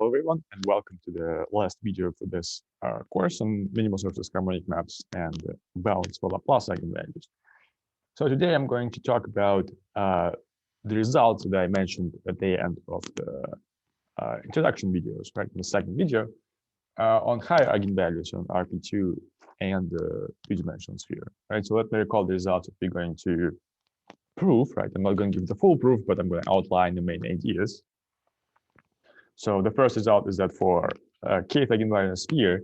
Hello everyone, and welcome to the last video for this course on minimal surface harmonic maps and balance for Laplace eigenvalues. So today I'm going to talk about the results that I mentioned at the end of the introduction videos, right? In the second video on higher eigenvalues on RP² and the two-dimensional sphere, right? So let me recall the results that we're going to prove, right? I'm not going to give the full proof, but I'm going to outline the main ideas. So the first result is that for kth eigenvalue in a sphere,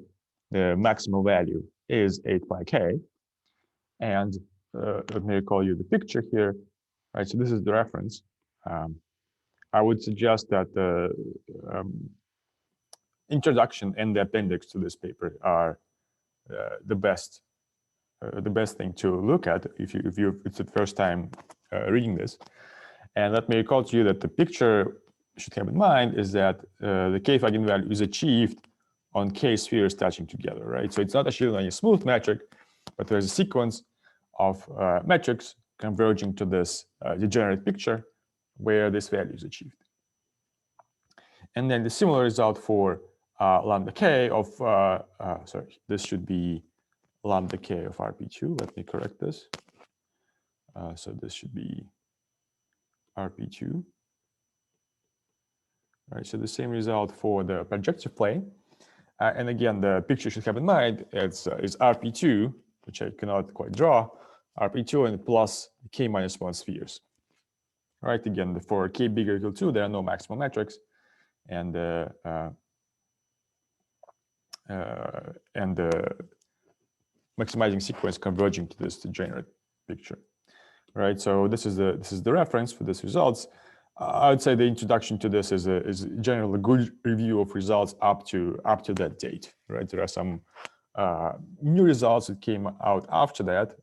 the maximal value is 8 pi k. And let me recall you the picture here, right? So this is the reference. I would suggest that the introduction and the appendix to this paper are the best thing to look at if it's the first time reading this. And let me recall to you that the picture you should have in mind is that the kth eigenvalue is achieved on k spheres touching together, right? So it's not achieved on a smooth metric, but there's a sequence of metrics converging to this degenerate picture where this value is achieved. And then the similar result for lambda k of, sorry, this should be lambda k of RP². Let me correct this. So this should be RP². Right, so the same result for the projective plane. And again, the picture you should have in mind is RP², which I cannot quite draw, RP² and plus k minus 1 spheres. Right, again, for k bigger or equal to 2, there are no maximal metrics. And the maximizing sequence converging to this degenerate picture. Right, so this is the reference for these results. I would say the introduction to this is generally a good review of results up to that date. Right, there are some new results that came out after that,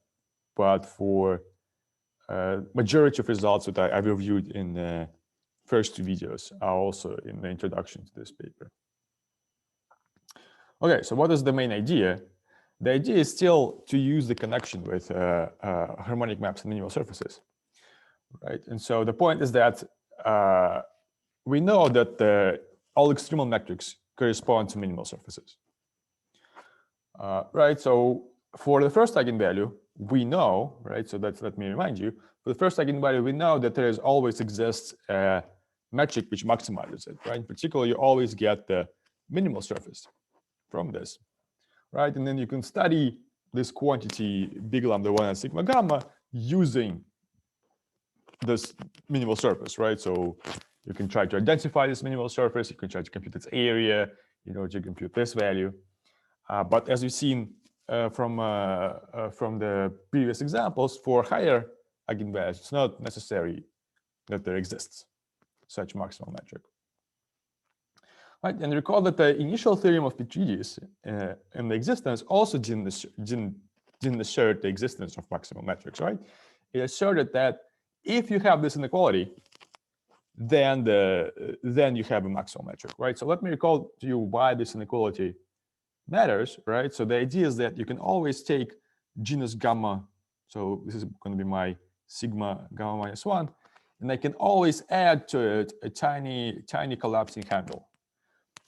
but for majority of results that I've reviewed in the first two videos are also in the introduction to this paper. Okay, so what is the main idea? The idea is still to use the connection with harmonic maps and minimal surfaces, right? And so the point is that we know that all extremal metrics correspond to minimal surfaces, right? So for the first eigenvalue, we know, right? So let me remind you, for the first eigenvalue, we know that there always exists a metric which maximizes it, right? In particular, you always get the minimal surface from this, right? And then you can study this quantity big lambda 1 and sigma gamma using this minimal surface, right? So you can try to identify this minimal surface, you can try to compute its area, to compute this value. But as we've seen from the previous examples, for higher eigenvalues, it's not necessary that there exists such maximal metric. Right, and recall that the initial theorem of Petridis in the existence also didn't assert the existence of maximal metrics, right? It asserted that if you have this inequality, then you have a maximal metric, right? So let me recall to you why this inequality matters, right? So the idea is that you can always take genus gamma. So this is going to be my sigma gamma minus 1, and I can always add to it a tiny collapsing handle.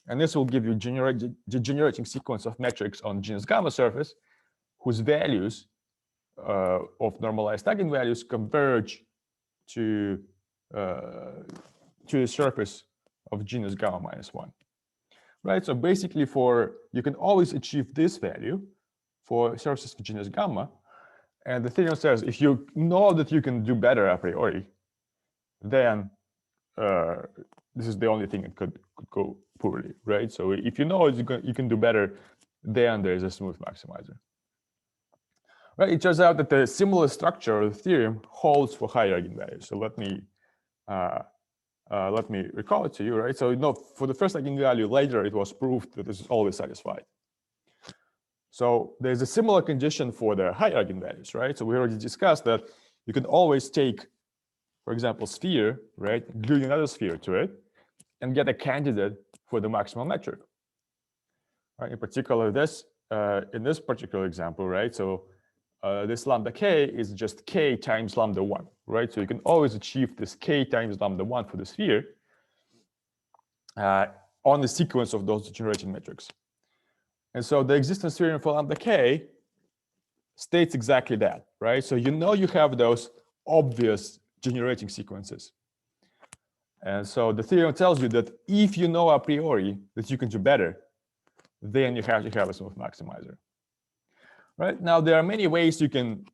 And this will give you degenerating sequence of metrics on genus gamma surface, whose values of normalized eigenvalues converge to the surface of genus gamma minus 1. Right, so basically you can always achieve this value for surfaces of genus gamma. And the theorem says if you know that you can do better a priori, then this is the only thing that could go poorly, right? So if you know you can do better, then there's a smooth maximizer. Right, it turns out that the similar structure of the theorem holds for higher eigenvalues. So let me recall it to you, right? So for the first eigenvalue later, it was proved that this is always satisfied. So there's a similar condition for the higher eigenvalues, right? So we already discussed that you can always take, for example, sphere, right, glue another sphere to it, and get a candidate for the maximal metric. Right? In particular, in this particular example, right? So this lambda k is just k times lambda 1, right? So you can always achieve this k times lambda 1 for the sphere on the sequence of those degenerating metrics. And so the existence theorem for lambda k states exactly that, right? So you know you have those obvious generating sequences. And so the theorem tells you that if you know a priori that you can do better, then you have to have a smooth maximizer. Right now, there are many ways you can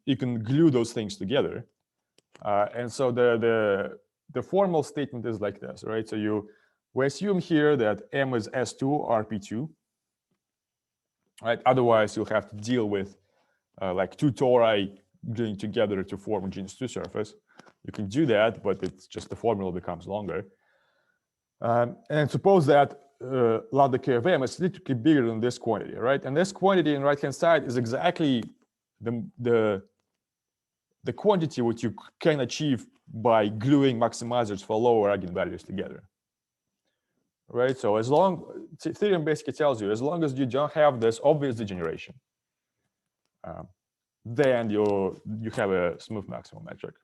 glue those things together, and so the formal statement is like this, right? So we assume here that M is S2 RP2, right? Otherwise, you'll have to deal with like two tori gluing together to form a genus 2 surface. You can do that, but it's just the formula becomes longer. And suppose that lambda k of M is significantly bigger than this quantity, right? And this quantity on the right-hand side is exactly the quantity which you can achieve by gluing maximizers for lower eigenvalues together, right? So as long, theorem basically tells you, as long as you don't have this obvious degeneration, then you have a smooth maximal metric.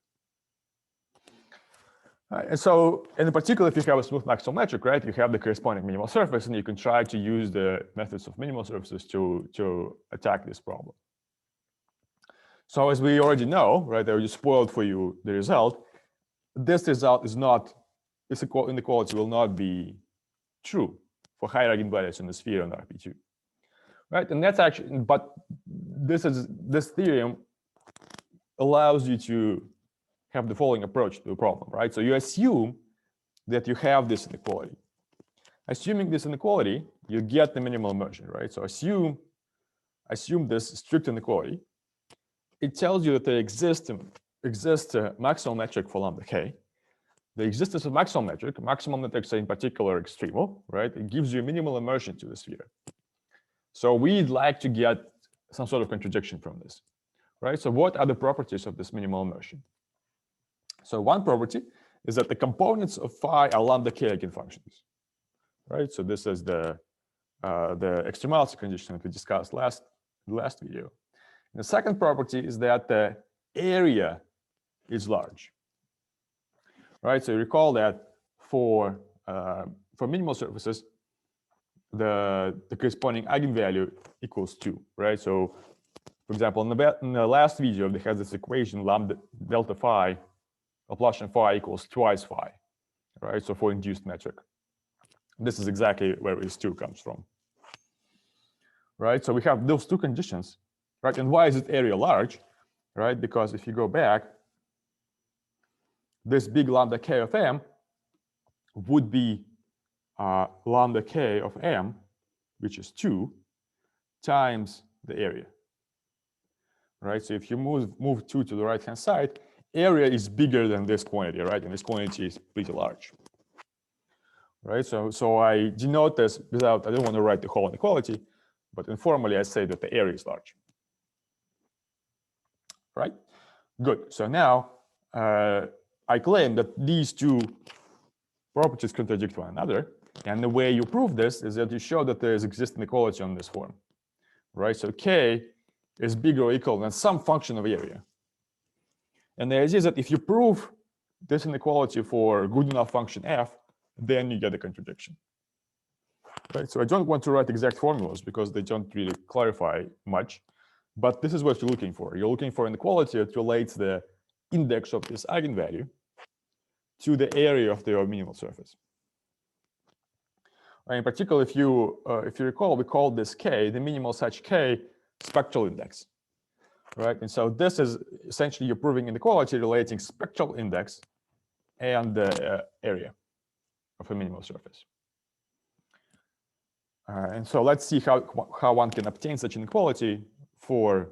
And so, in particular, if you have a smooth maximal metric, right, you have the corresponding minimal surface, and you can try to use the methods of minimal surfaces to attack this problem. So, as we already know, right, I already spoiled for you the result. This result is not, this inequality will not be true for higher eigenvalues in the sphere on RP2, right? And that's actually, but this theorem allows you to have the following approach to the problem, right? So you assume that you have this inequality. Assuming this inequality, you get the minimal immersion, right? So assume this strict inequality. It tells you that there exists a maximal metric for lambda k. The existence of maximal metrics are in particular extremal, right? It gives you minimal immersion to the sphere. So we'd like to get some sort of contradiction from this, right? So what are the properties of this minimal immersion? So one property is that the components of phi are lambda k eigenfunctions, right? So this is the extremality condition that we discussed last video. And the second property is that the area is large, right? So you recall that for minimal surfaces, the corresponding eigenvalue equals 2, right? So, for example, in the last video, they had this equation lambda delta phi Laplacian phi equals twice phi, right? So for induced metric, this is exactly where this 2 comes from, right? So we have those two conditions, right? And why is it area large, right? Because if you go back, this big lambda k of M would be lambda k of M, which is 2, times the area, right? So if you move 2 to the right-hand side, area is bigger than this quantity, right? And this quantity is pretty large, right? So I denote this without, I don't want to write the whole inequality, but informally I say that the area is large, right? Good. So now I claim that these two properties contradict one another, and the way you prove this is that you show that there exists inequality on this form, right? So k is bigger or equal than some function of area. And the idea is that if you prove this inequality for good enough function f, then you get a contradiction, right? So I don't want to write exact formulas because they don't really clarify much, but this is what you're looking for. You're looking for inequality that relates the index of this eigenvalue to the area of the minimal surface. In particular, if you recall, we called this k, the minimal such k, spectral index, right? And so this is essentially you're proving inequality relating spectral index and the area of a minimal surface. And so let's see how one can obtain such inequality for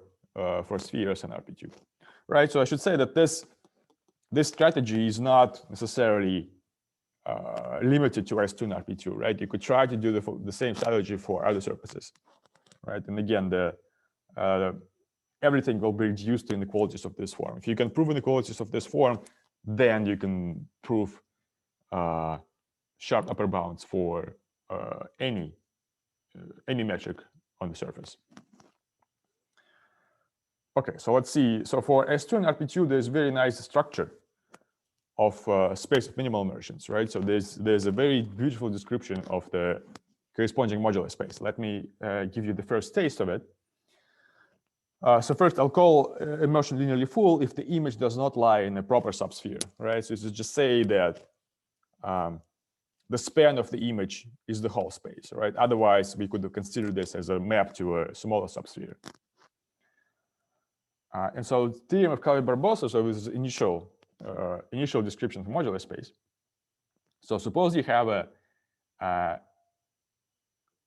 spheres and RP2, right? So I should say that this strategy is not necessarily limited to S2 and RP2, right? You could try to do the same strategy for other surfaces, right? And again, everything will be reduced to inequalities of this form. If you can prove inequalities of this form, then you can prove sharp upper bounds for any metric on the surface. Okay, so let's see. So for S2 and RP2, there's very nice structure space of minimal immersions, right? So there's a very beautiful description of the corresponding modular space. Let me give you the first taste of it. So first, I'll call immersion linearly full if the image does not lie in a proper subsphere, right? So this just say that the span of the image is the whole space, right? Otherwise, we could consider this as a map to a smaller subsphere. And so theorem of Calabi-Barbosa, so this is initial description of modular space. So suppose you have a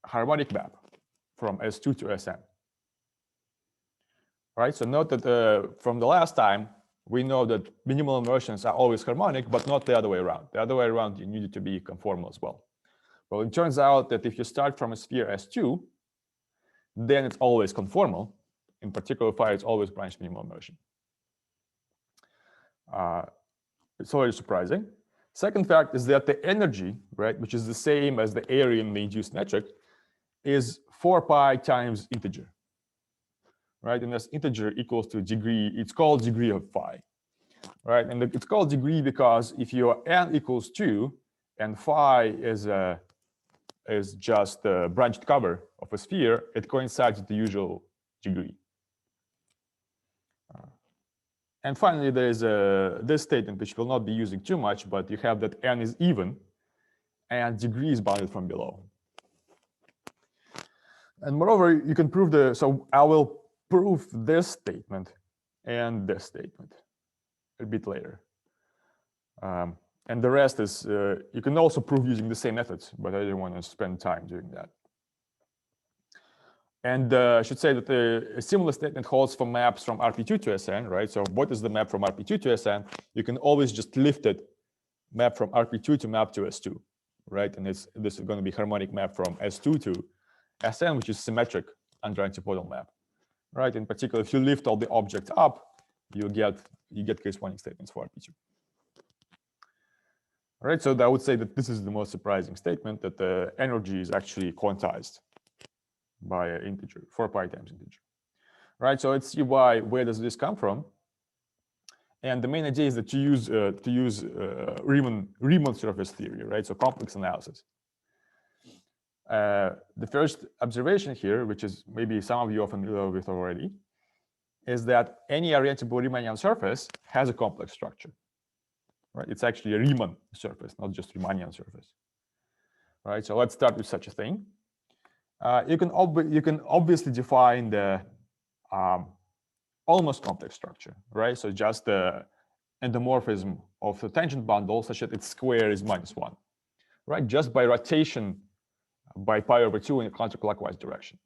harmonic map from S2 to Sn. Right, so note that from the last time, we know that minimal immersions are always harmonic, but not the other way around. The other way around, you need it to be conformal as well. Well, it turns out that if you start from a sphere S2, then it's always conformal. In particular phi, it's always branch minimal immersion. It's already surprising. Second fact is that the energy, right, which is the same as the area in the induced metric, is 4 pi times integer. Right, and this integer equals to degree. It's called degree of phi, right? And it's called degree because if your n equals 2 and phi is just the branched cover of a sphere, it coincides with the usual degree. And finally, there is this statement which we'll not be using too much, but you have that n is even and degree is bounded from below. And moreover, you can prove so I will prove this statement and this statement a bit later. And the rest is, you can also prove using the same methods, but I didn't want to spend time doing that. And I should say that a similar statement holds for maps from RP² to Sn, right? So what is the map from RP² to Sn? You can always just lift it, map from RP² to map to S2, right? And this is going to be harmonic map from S2 to Sn, which is symmetric under antipodal map. Right, in particular, if you lift all the objects up, you get corresponding statements for RP². All right, so I would say that this is the most surprising statement, that the energy is actually quantized by an integer, 4 pi times integer. Right, so let's see where does this come from? And the main idea is that to use Riemann surface theory, right? So complex analysis. The first observation here, which is maybe some of you are familiar with already, is that any orientable Riemannian surface has a complex structure. Right? It's actually a Riemann surface, not just Riemannian surface. Right? So let's start with such a thing. You can obviously define the almost complex structure, right? So just the endomorphism of the tangent bundle such that its square is -1, right? Just by rotation by pi over 2 in a counterclockwise direction,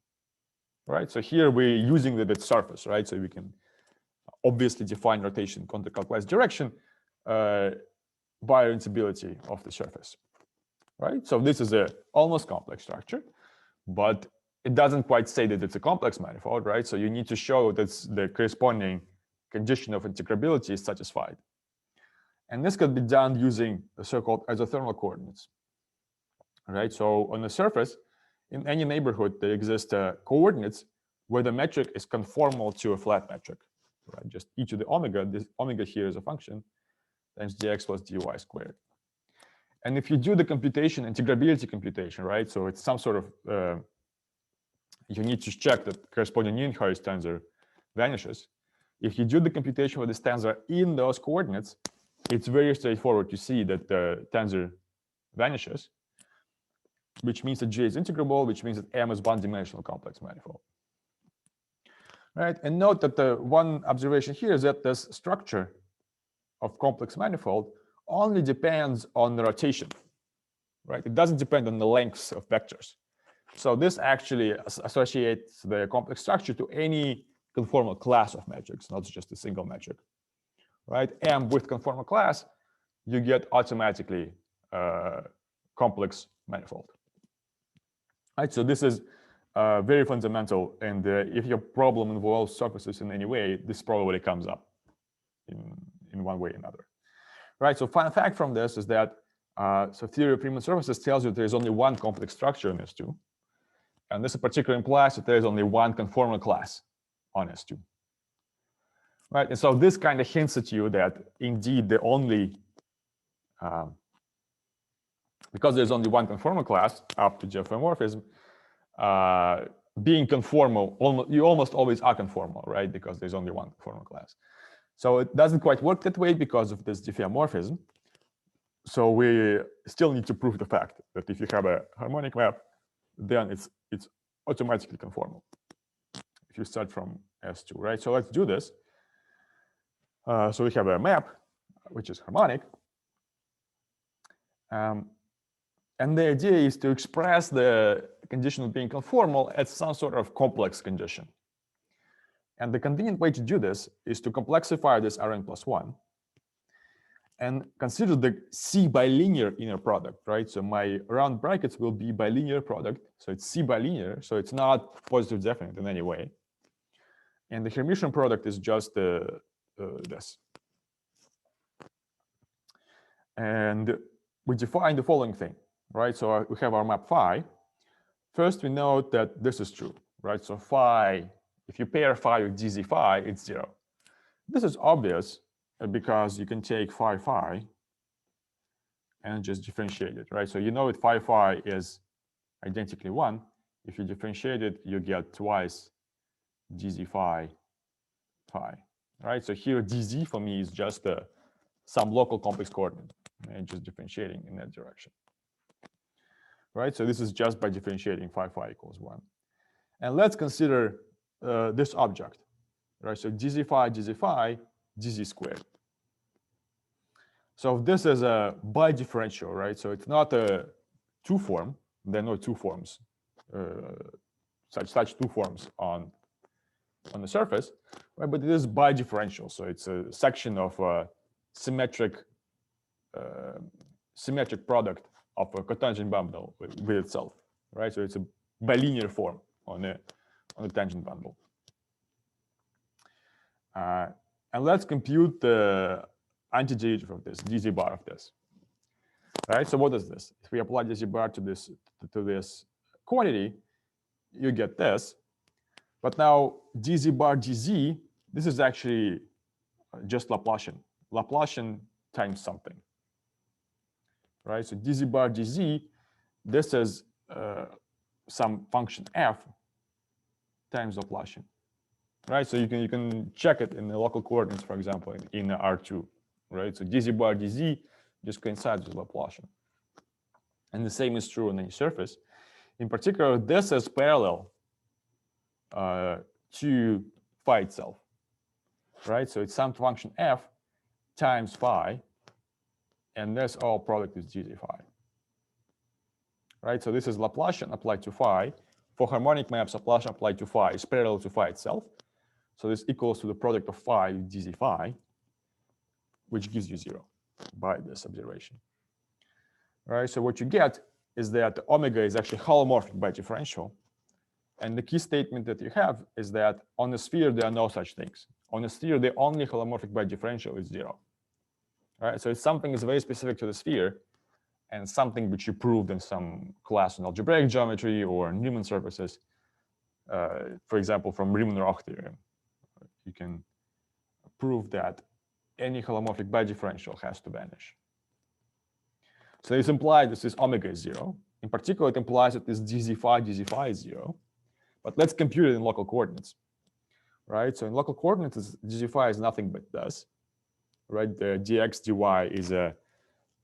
right? So here we're using the bit surface, right? So we can obviously define rotation in counterclockwise direction by orientability of the surface, right? So this is a almost complex structure, but it doesn't quite say that it's a complex manifold, right? So you need to show that the corresponding condition of integrability is satisfied. And this could be done using the so-called isothermal coordinates. Right, so on the surface, in any neighborhood, there exist coordinates where the metric is conformal to a flat metric. Right, just e to the omega. This omega here is a function times dx plus dy squared. And if you do the computation, integrability computation, right? So it's some sort of you need to check that corresponding Nienhuis tensor vanishes. If you do the computation with this tensor in those coordinates, it's very straightforward to see that the tensor vanishes, which means that J is integrable, which means that M is one-dimensional complex manifold. Right, and note that the one observation here is that this structure of complex manifold only depends on the rotation. Right, it doesn't depend on the lengths of vectors. So this actually associates the complex structure to any conformal class of metrics, not just a single metric. Right, M with conformal class, you get automatically complex manifold. Right, so this is very fundamental, and if your problem involves surfaces in any way, this probably comes up in one way or another. Right, so fun fact from this is that so theory of Riemann surfaces tells you there is only one complex structure in S2, and this in particular implies that there is only one conformal class on S2. Right, and so this kind of hints at you that indeed the only because there's only one conformal class up to geomorphism, being conformal, you almost always are conformal, right? Because there's only one conformal class. So it doesn't quite work that way because of this diffeomorphism. So we still need to prove the fact that if you have a harmonic map, then it's automatically conformal if you start from S2, right? So let's do this. So we have a map, which is harmonic. And the idea is to express the condition of being conformal as some sort of complex condition. And the convenient way to do this is to complexify this Rn+1 and consider the C bilinear inner product, right? So my round brackets will be bilinear product. So it's C bilinear, so it's not positive definite in any way. And the Hermitian product is just this. And we define the following thing, right? So we have our map phi. First, we note that this is true, right? So phi, if you pair phi with dz phi, it's 0. This is obvious because you can take phi and just differentiate it, right? So you know that phi is identically 1. If you differentiate it, you get twice dz phi, right? So here dz for me is just some local complex coordinate, and just differentiating in that direction, right? So this is just by differentiating phi equals 1. And let's consider this object, right? So dz phi, dz squared. So this is a bidifferential, right? So it's not a two form. There are no two forms, such two forms on the surface, right? But it is bidifferential. So it's a section of a symmetric product of a cotangent bundle with itself, right? So it's a bilinear form on a tangent bundle. And let's compute the antiderivative of this, dz bar of this, right? So what is this? If we apply dz bar to this quantity, you get this. But now dz bar dz, this is actually just Laplacian times something, right? So dz bar dz, this is some function f times Laplacian, right? So you can check it in the local coordinates, for example, in R2, right? So dz bar dz just coincides with Laplacian. And the same is true on any surface. In particular, this is parallel to phi itself, right? So it's some function f times phi, and this all product is dz phi, right? So this is Laplacian applied to phi. For harmonic maps, Laplacian applied to phi is parallel to phi itself. So this equals to the product of phi with dz phi, which gives you 0 by this observation. All right, so what you get is that omega is actually holomorphic bidifferential. And the key statement that you have is that on a sphere, there are no such things. On a sphere, the only holomorphic bidifferential is 0. All right, so it's something that's very specific to the sphere and something which you proved in some class in algebraic geometry or Newman surfaces, for example, from Riemann-Roch theorem. You can prove that any holomorphic bidifferential has to vanish. So it's implied that this omega is 0. In particular, it implies that this dz phi is 0. But let's compute it in local coordinates, right? So in local coordinates, dz phi is nothing but this, right? The dx dy is a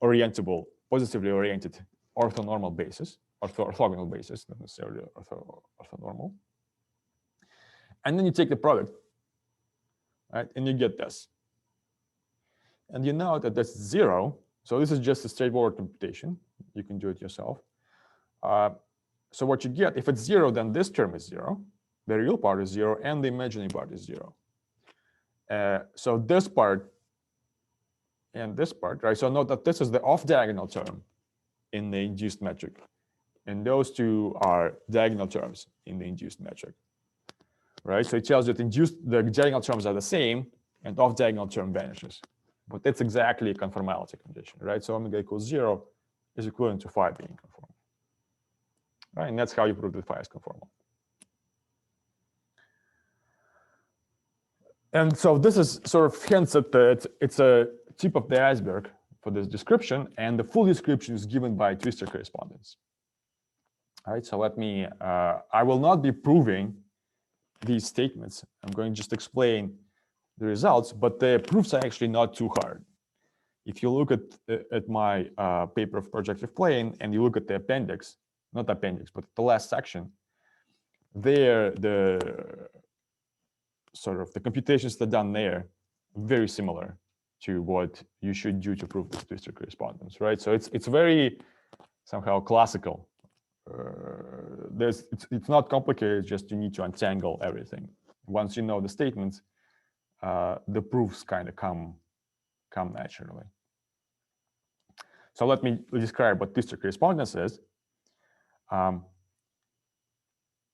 orientable, positively oriented orthonormal basis, orthogonal basis, not necessarily orthonormal. And then you take the product, right? And you get this. And you know that that's 0. So this is just a straightforward computation. You can do it yourself. So what you get, if it's 0, then this term is 0. The real part is 0, and the imaginary part is 0. So this part and this part, right? So note that this is the off-diagonal term in the induced metric. And those two are diagonal terms in the induced metric, right? So it tells you that the diagonal terms are the same, and off-diagonal term vanishes. But that's exactly a conformality condition, right? So omega equals 0 is equivalent to phi being conformal. Right, and that's how you prove that phi is conformal. And so this is sort of hints at it's a tip of the iceberg for this description, and the full description is given by Twistor correspondence. All right, so let me, I will not be proving these statements. I'm going to just explain the results, but the proofs are actually not too hard. If you look at my paper of projective plane and you look at the appendix, not appendix, but the last section, there, the sort of the computations that are done there, very similar to what you should do to prove this Twistor correspondence, right? So it's very somehow classical. It's not complicated, just you need to untangle everything. Once you know the statements, the proofs kind of come naturally. So let me describe what Twistor correspondence is.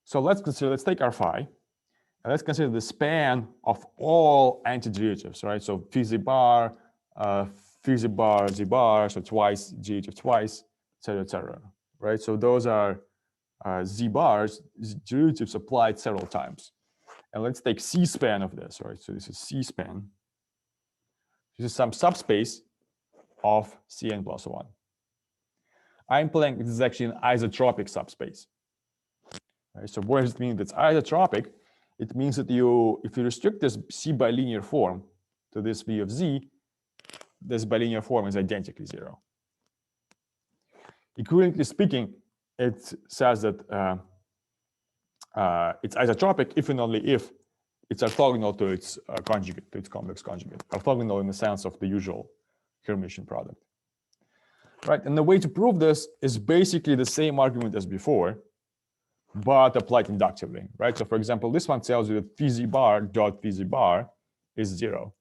So let's take R phi, and let's consider the span of all antiderivatives, right? So phi z bar, z bar, so twice derivative twice, etc., right? So those are z bars, derivatives applied several times. And let's take C span of this, right? So this is C span. This is some subspace of Cn plus 1. I'm implying this is actually an isotropic subspace. Right? So what does it mean that it's isotropic? It means that if you restrict this C bilinear form to this V of Z, this bilinear form is identically 0. Equivalently speaking, it says that it's isotropic if and only if it's orthogonal to its conjugate, to its convex conjugate. Orthogonal in the sense of the usual Hermitian product. Right, and the way to prove this is basically the same argument as before, but applied inductively, right? So for example, this one tells you that phi z bar dot phi z bar is 0.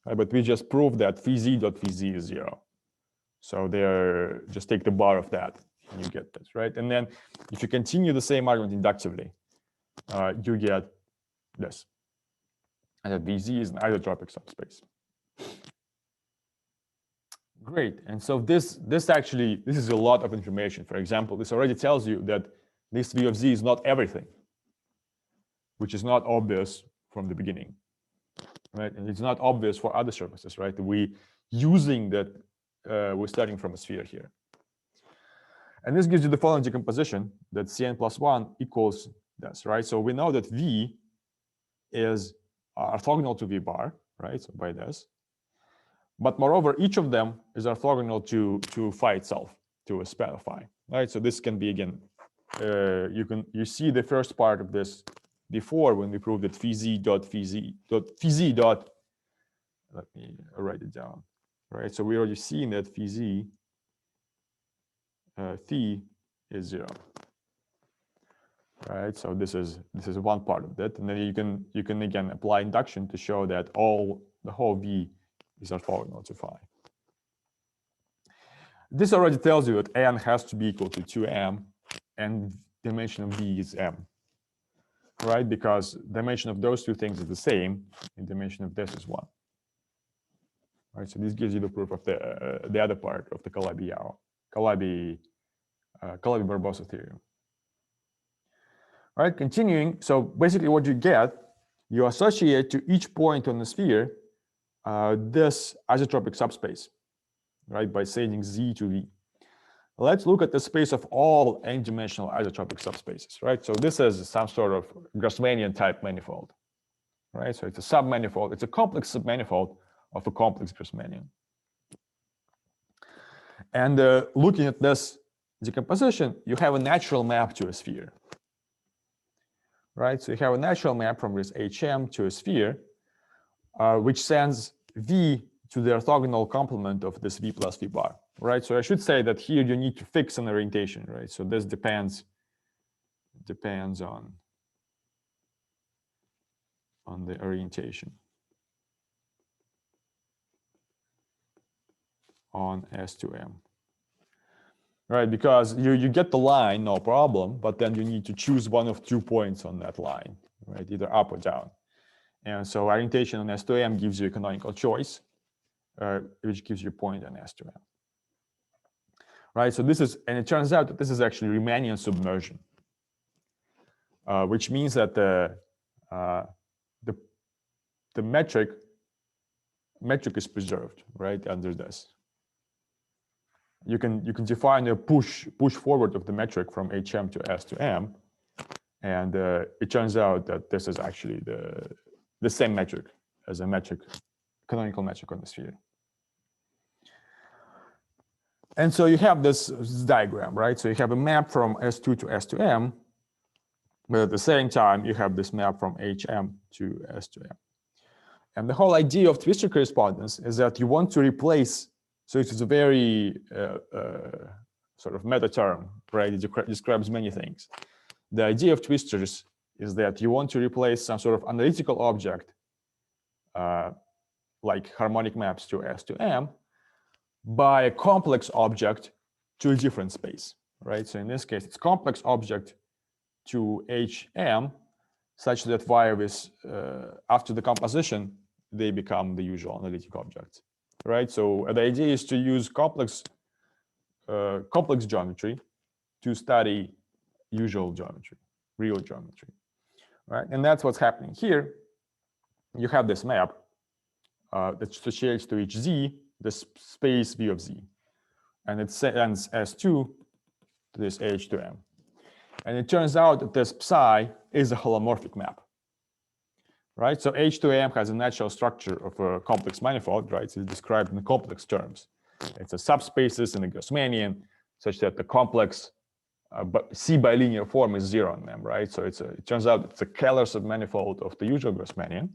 Right? But we just proved that phi z dot phi z is 0. So there, just take the bar of that and you get this, right? And then if you continue the same argument inductively, you get this. And that Vz is an isotropic subspace. Great. And so this is a lot of information. For example, this already tells you that this V of Z is not everything, which is not obvious from the beginning, right? And it's not obvious for other surfaces, right? We're starting from a sphere here. And this gives you the following decomposition, that Cn plus 1 equals this, right? So we know that V is orthogonal to V bar, right? So by this. But moreover, each of them is orthogonal to phi itself, to a span of phi, right? So this can be, again, you see the first part of this before when we proved that phi z dot, let me write it down, right? So we already seen that phi z, phi is 0, right? So this is one part of that, and then you can again apply induction to show that the whole V is orthogonal to phi. This already tells you that n has to be equal to 2m, and dimension of V is m, right? Because dimension of those two things is the same, and dimension of this is 1. Right, so this gives you the proof of the other part of the Calabi-Barbosa theorem. All right, continuing. So basically, what you get, you associate to each point on the sphere this isotropic subspace, right, by setting Z to V. Let's look at the space of all n-dimensional isotropic subspaces, right? So this is some sort of Grassmannian type manifold, right? So it's a submanifold. It's a complex submanifold of a complex Grassmannian. And looking at this decomposition, you have a natural map to a sphere, right? So you have a natural map from this HM to a sphere, which sends V to the orthogonal complement of this V plus V bar, right? So I should say that here you need to fix an orientation, right? So this depends on the orientation on S2M, right? Because you get the line, no problem, but then you need to choose one of 2 points on that line, right? Either up or down. And so orientation on S2M gives you a canonical choice, which gives you a point on S2M. Right, so this is, and it turns out that this is actually Riemannian submersion, which means that the metric metric is preserved, right, under this. You can define a push forward of the metric from HM to S to M, and it turns out that this is actually the same metric as a metric, canonical metric on the sphere. And so you have this diagram, right? So you have a map from S2 to S to M, but at the same time, you have this map from HM to S to M. And the whole idea of Twistor correspondence is that you want to replace, so it is a very sort of meta term, right? It describes many things. The idea of twistors is that you want to replace some sort of analytical object, like harmonic maps to S to M, by a complex object to a different space, right? So in this case, it's complex object to HM, such that via this, after the composition, they become the usual analytic objects, right? So the idea is to use complex geometry to study usual geometry, real geometry, right? And that's what's happening here. You have this map that associates to each z the space V of z, and it sends S2 to this H to M. And it turns out that this psi is a holomorphic map, right? So H to M has a natural structure of a complex manifold, right? So it's described in complex terms. It's a subspaces in a Grassmannian, such that the complex C bilinear form is zero on them, right? So it turns out it's a Kähler submanifold of the usual Grassmannian.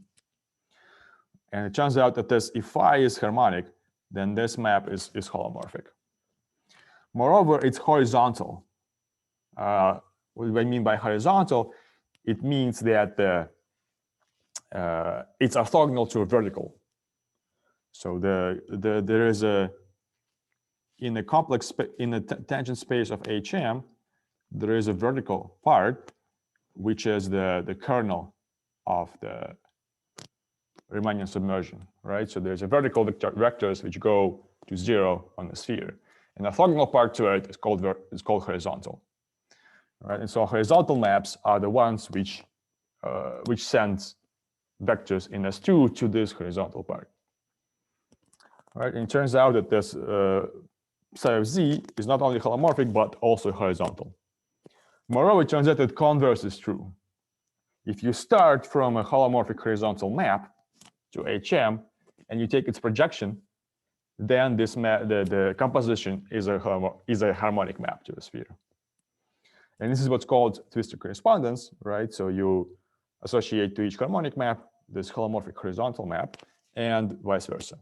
And it turns out that if phi is harmonic, then this map is holomorphic. Moreover, it's horizontal. What do I mean by horizontal? It means that it's orthogonal to a vertical. So there is in a tangent space of HM, there is a vertical part, which is the kernel of the Riemannian submersion, right? So there's a vertical vectors which go to zero on the sphere. And the orthogonal part to it is called horizontal, right? And so horizontal maps are the ones which send vectors in S2 to this horizontal part, right? And it turns out that this psi of z is not only holomorphic but also horizontal. Moreover, it turns out that converse is true. If you start from a holomorphic horizontal map to HM and you take its projection, then this the composition is a harmonic map to a sphere. And this is what's called Twistor correspondence, right? So you associate to each harmonic map this holomorphic horizontal map and vice versa.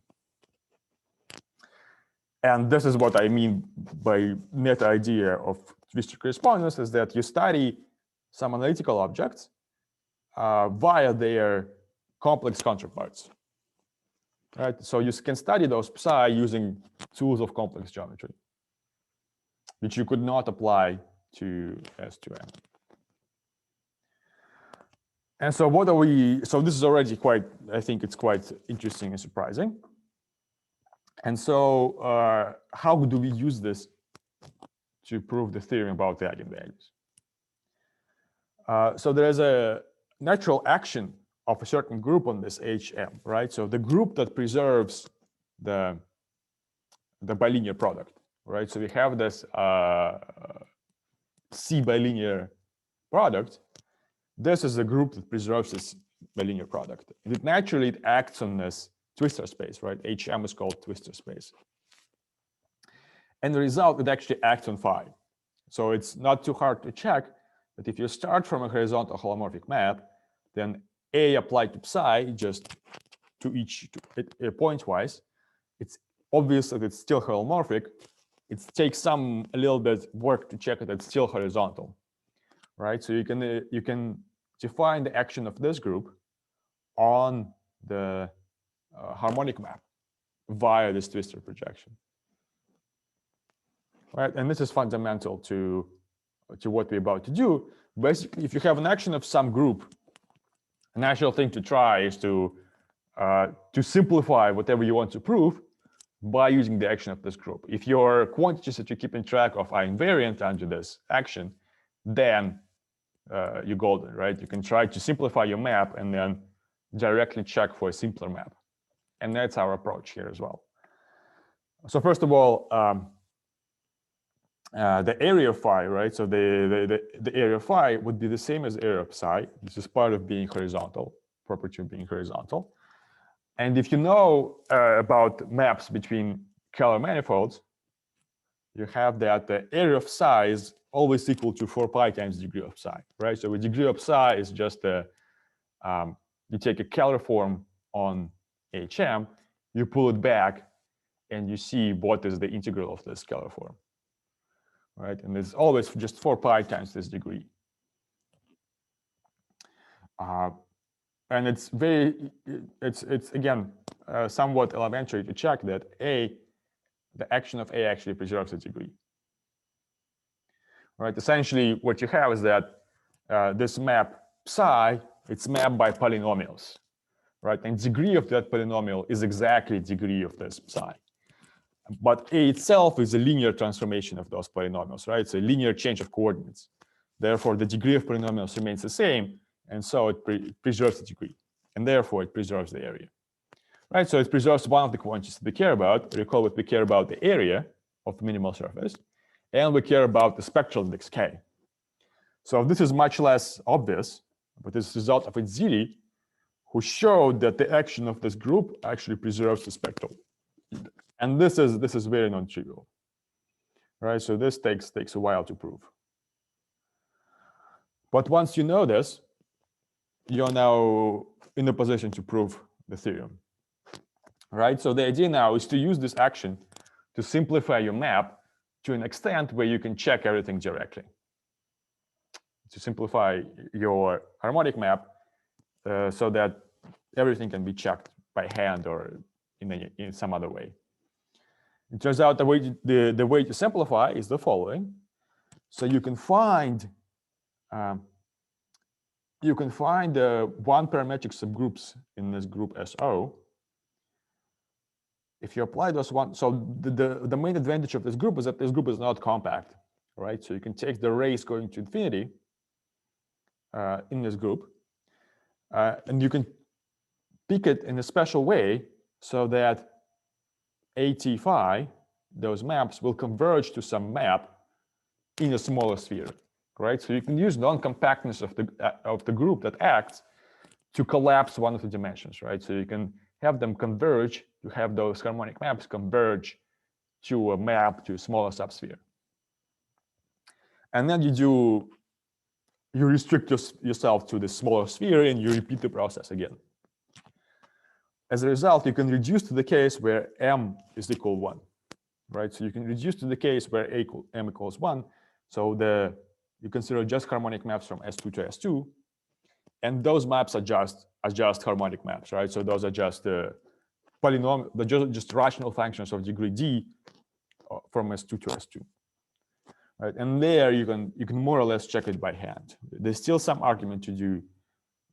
And this is what I mean by meta idea of Twistor correspondence, is that you study some analytical objects via their complex counterparts, right? So you can study those psi using tools of complex geometry, which you could not apply to S2M. And so what are we, so this is already quite, I think it's quite interesting and surprising. And so how do we use this to prove the theorem about the eigenvalues? So there is a natural action of a certain group on this HM, right? So the group that preserves the bilinear product, right? So we have this C bilinear product. This is a group that preserves this bilinear product. And it naturally acts on this Twistor space, right? HM is called Twistor space. And the result, it actually acts on phi. So it's not too hard to check that if you start from a horizontal holomorphic map, then A applied to psi just to each pointwise, it's obvious that it's still holomorphic. It takes a little bit work to check that it's still horizontal, right? So you can define the action of this group on the harmonic map via this Twistor projection, right? And this is fundamental to what we're about to do. Basically, if you have an action of some group, a natural thing to try is to simplify whatever you want to prove by using the action of this group. If your quantities that you're keeping track of are invariant under this action, then you're golden, right? You can try to simplify your map and then directly check for a simpler map. And that's our approach here as well. So first of all, the area of phi, right? So the area of phi would be the same as area of psi. This is part of being horizontal, property of being horizontal. And if you know about maps between Kähler manifolds, you have that the area of psi is always equal to 4 pi times the degree of psi, right? So the degree of psi is just a, you take a Kähler form on HM, you pull it back, and you see what is the integral of this Kähler form, right? And it's always just 4 pi times this degree. And it's again, somewhat elementary to check that the action of A actually preserves the degree. Right? Essentially, what you have is that this map psi, it's mapped by polynomials, right? And degree of that polynomial is exactly degree of this psi. But A itself is a linear transformation of those polynomials, right? It's a linear change of coordinates. Therefore, the degree of polynomials remains the same, and so it preserves the degree, and therefore it preserves the area. Right, so it preserves one of the quantities that we care about. Recall that we care about the area of the minimal surface, and we care about the spectral index K. So this is much less obvious, but this is the result of Itziri, who showed that the action of this group actually preserves the spectral index. And this is very non-trivial. Right, so this takes a while to prove. But once you know this, you're now in a position to prove the theorem. Right, so the idea now is to use this action to simplify your map to an extent where you can check everything directly. To simplify your harmonic map so that everything can be checked by hand or in some other way. It turns out the way to simplify is the following. So you can find one parametric subgroups in this group SO. If you apply those one, so the main advantage of this group is that this group is not compact, right? So you can take the rays going to infinity in this group, and you can pick it in a special way so that AT phi, those maps, will converge to some map in a smaller sphere, right? So you can use non-compactness of the group that acts to collapse one of the dimensions, right? So you can have them converge, you have those harmonic maps converge to a map to a smaller subsphere. And then you restrict yourself to the smaller sphere and you repeat the process again. As a result, you can reduce to the case where M is equal 1, right? So you can reduce to the case where M equals 1. So you consider just harmonic maps from S2 to S2. And those maps are just harmonic maps, right? So those are just polynomial, just rational functions of degree D from S2 to S2, right? And there you can more or less check it by hand. There's still some argument to do,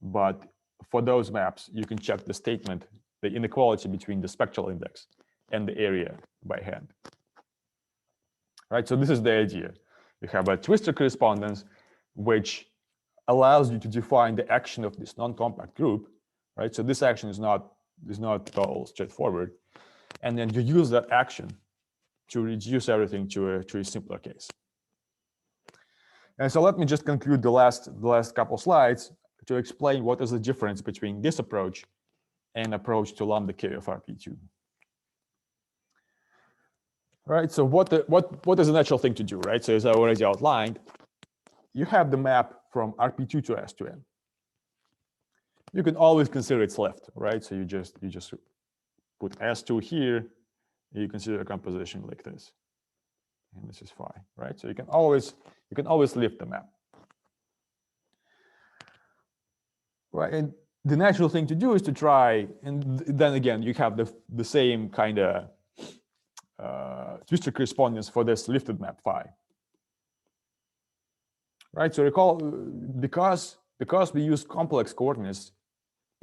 but for those maps, you can check the statement, the inequality between the spectral index and the area by hand, right? So this is the idea. You have a Twistor correspondence, which allows you to define the action of this non-compact group, right? So this action is not at all straightforward, and then you use that action to reduce everything to a simpler case. And so let me just conclude the last couple slides to explain what is the difference between this approach and approach to lambda K of RP2. Right. So what is the natural thing to do, right? So as I already outlined, you have the map from RP2 to S2n. You can always consider its left, right? So you just put S2 here, you consider a composition like this, and this is phi, right? So you can always lift the map, right? And the natural thing to do is to try, and then again you have the same kind of Twistor correspondence for this lifted map phi. Right, so recall, because we use complex coordinates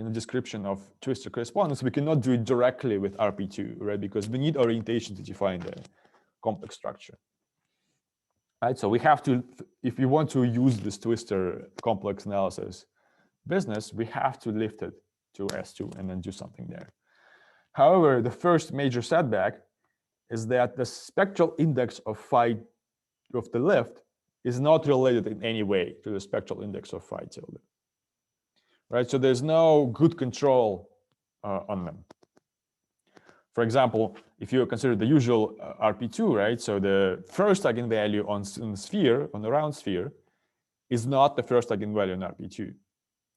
in the description of Twistor correspondence, we cannot do it directly with RP2, right? Because we need orientation to define the complex structure. Right, so we have to, if we want to use this Twistor complex analysis business, we have to lift it to S2 and then do something there. However, the first major setback is that the spectral index of phi of the left is not related in any way to the spectral index of phi tilde. Right, so there's no good control on them. For example, if you consider the usual RP2, right, so the first eigenvalue on the sphere, on the round sphere, is not the first eigenvalue in RP2,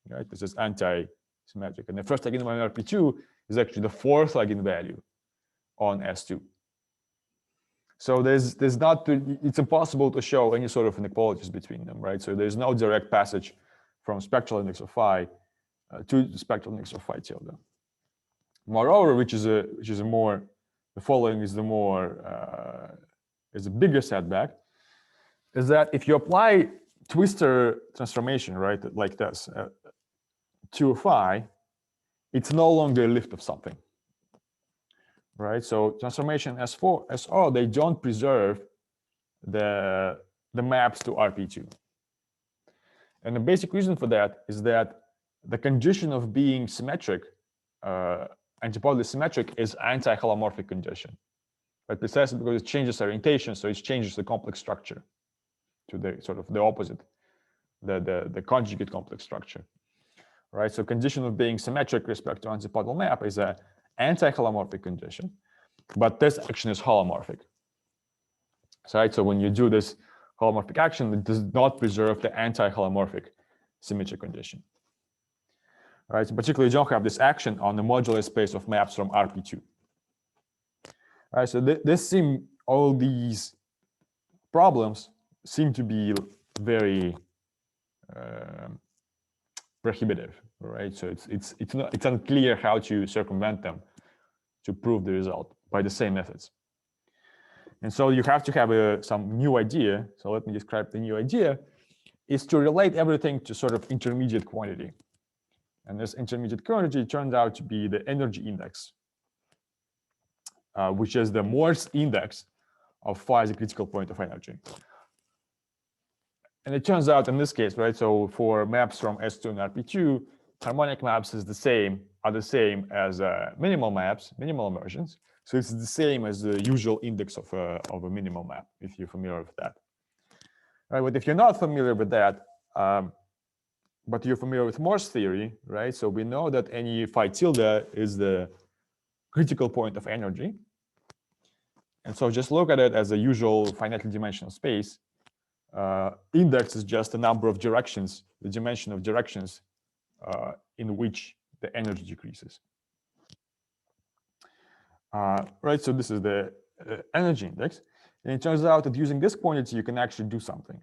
right? This is anti-symmetric, and the first eigenvalue in RP2 is actually the fourth eigenvalue on S2. So there's not, it's impossible to show any sort of inequalities between them, right? So there's no direct passage from spectral index of phi to the spectral index of phi tilde. Moreover, the following is a bigger setback, is that if you apply Twistor transformation, right, like this, to phi, it's no longer a lift of something, right? So transformation S4, SO, they don't preserve the maps to RP2. And the basic reason for that is that the condition of being symmetric, antipodally symmetric, is anti-holomorphic condition, but precisely because it changes orientation, so it changes the complex structure to the sort of the opposite, the conjugate complex structure, right? So condition of being symmetric respect to antipodal map is an anti-holomorphic condition, but this action is holomorphic. So, right, so when you do this holomorphic action, it does not preserve the anti-holomorphic symmetry condition. All right, so particularly you don't have this action on the modular space of maps from RP2. All right, so all these problems seem to be very prohibitive, right? So it's unclear how to circumvent them to prove the result by the same methods. And so you have to have some new idea. So let me describe the new idea, is to relate everything to sort of intermediate quantity. And this intermediate quantity turns out to be the energy index, which is the Morse index of phi as a critical point of energy. And it turns out in this case, right, so for maps from S2 and RP2, harmonic maps are the same as minimal maps, minimal immersions. So it's the same as the usual index of a minimal map, if you're familiar with that. All right, but if you're not familiar with that, but you're familiar with Morse theory, right? So we know that any phi tilde is the critical point of energy. And so just look at it as a usual finitely dimensional space. Index is just the number of directions, the dimension of directions in which the energy decreases. Right, so this is the energy index. And it turns out that using this quantity, you can actually do something.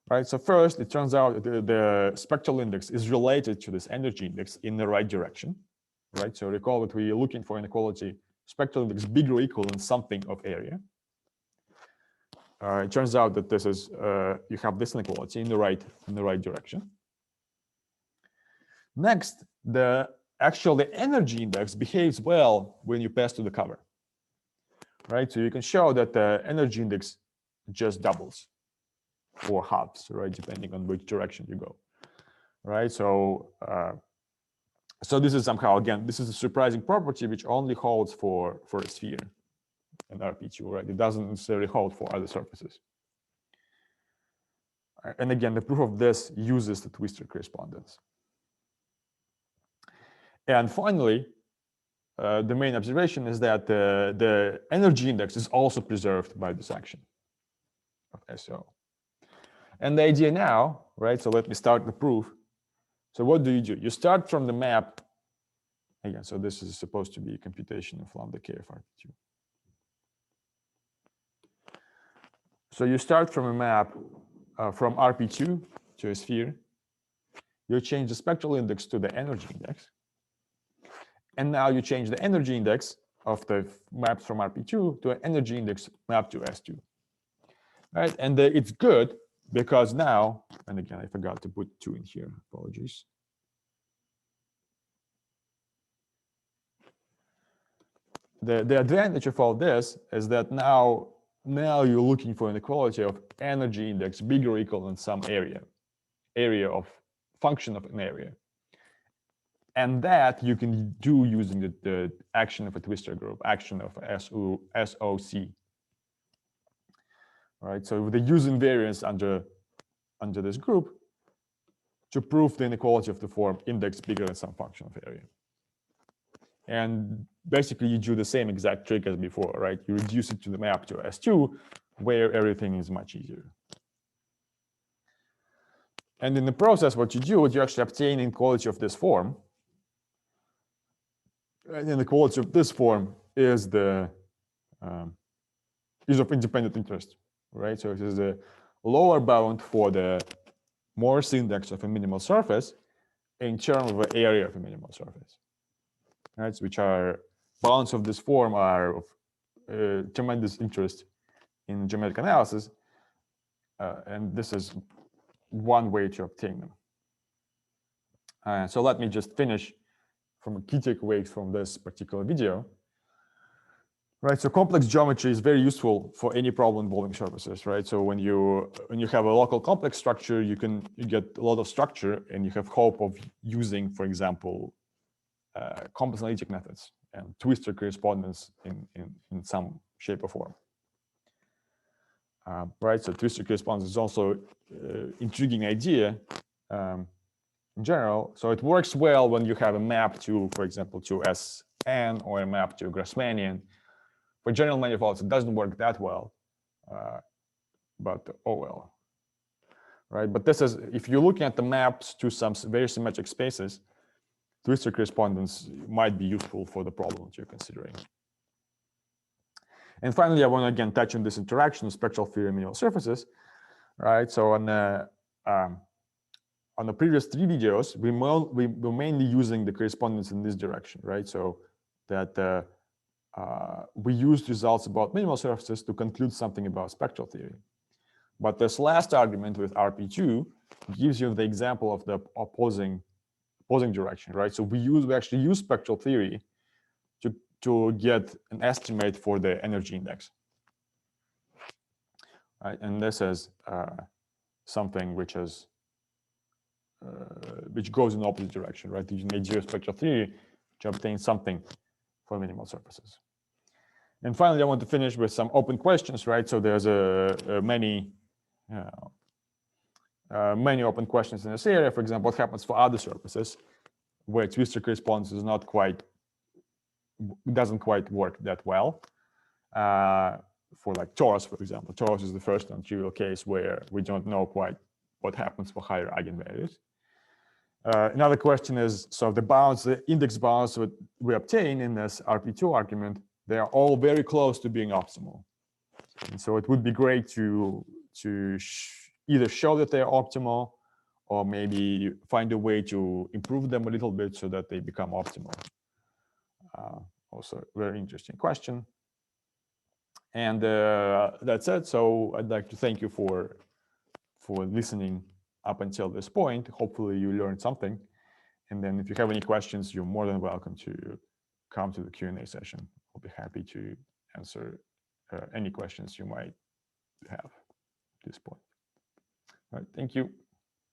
Right, so first, it turns out that the spectral index is related to this energy index in the right direction. Right, so recall that we're looking for inequality spectral index bigger or equal than something of area. It turns out that this is you have this inequality in the right direction. Next, the energy index behaves well when you pass to the cover. Right, so you can show that the energy index just doubles or halves, right, depending on which direction you go. Right, so so this is somehow, again, this is a surprising property which only holds for a sphere and RP2, right? It doesn't necessarily hold for other surfaces. And again, the proof of this uses the Twistor correspondence. And finally, the main observation is that the energy index is also preserved by this action of SO. And the idea now, right, so let me start the proof. So what do? You start from the map. Again, so this is supposed to be a computation of lambda k of RP2. So you start from a map from RP2 to a sphere. You change the spectral index to the energy index. And now you change the energy index of the maps from RP2 to an energy index mapped to S2. Right, and it's good because now, and again, I forgot to put 2 in here, apologies. The advantage of all this is that now you're looking for an equality of energy index bigger or equal than some area of function of an area. And that you can do using the action of a Twistor group, action of SOC. All right, so the use invariance under this group to prove the inequality of the form index bigger than some function of area. And basically, you do the same exact trick as before, right? You reduce it to the map to S2, where everything is much easier. And in the process, what you do is you actually obtain inequality of this form. And inequality of this form is is of independent interest, right? So it is the lower bound for the Morse index of a minimal surface in terms of the area of a minimal surface, right? Which are bounds of this form are of tremendous interest in geometric analysis, and this is one way to obtain them. So let me just finish from key takeaways from this particular video. Right, so complex geometry is very useful for any problem involving surfaces, right? So when you have a local complex structure, you get a lot of structure, and you have hope of using, for example, complex analytic methods and Twistor correspondence in some shape or form. Right, so Twistor correspondence is also intriguing idea in general. So it works well when you have a map to, for example, to Sn or a map to Riemannian. For general manifolds, it doesn't work that well, but oh well, right? But this is, if you're looking at the maps to some very symmetric spaces, Twistor correspondence might be useful for the problem that you're considering. And finally, I want to again touch on this interaction of spectral theory and minimal surfaces, right? So on the previous 3 videos, we were mainly using the correspondence in this direction, right? So that we used results about minimal surfaces to conclude something about spectral theory. But this last argument with RP² gives you the example of the opposing direction, right? So we actually use spectral theory to get an estimate for the energy index, right? And this is something which goes in the opposite direction, right? You need zero spectral theory to obtain something for minimal surfaces. And finally, I want to finish with some open questions, right? So there's many open questions in this area. For example, what happens for other surfaces where Twistor correspondence is doesn't quite work that well? For like torus, for example. Torus is the first non-trivial case where we don't know quite what happens for higher eigenvalues. Another question is, so the index bounds that we obtain in this RP² argument, they are all very close to being optimal. And so it would be great to either show that they're optimal or maybe find a way to improve them a little bit so that they become optimal. Also, very interesting question. And that's it. So I'd like to thank you for listening up until this point. Hopefully you learned something. And then if you have any questions, you're more than welcome to come to the Q&A session. I'll be happy to answer any questions you might have at this point. All right, thank you.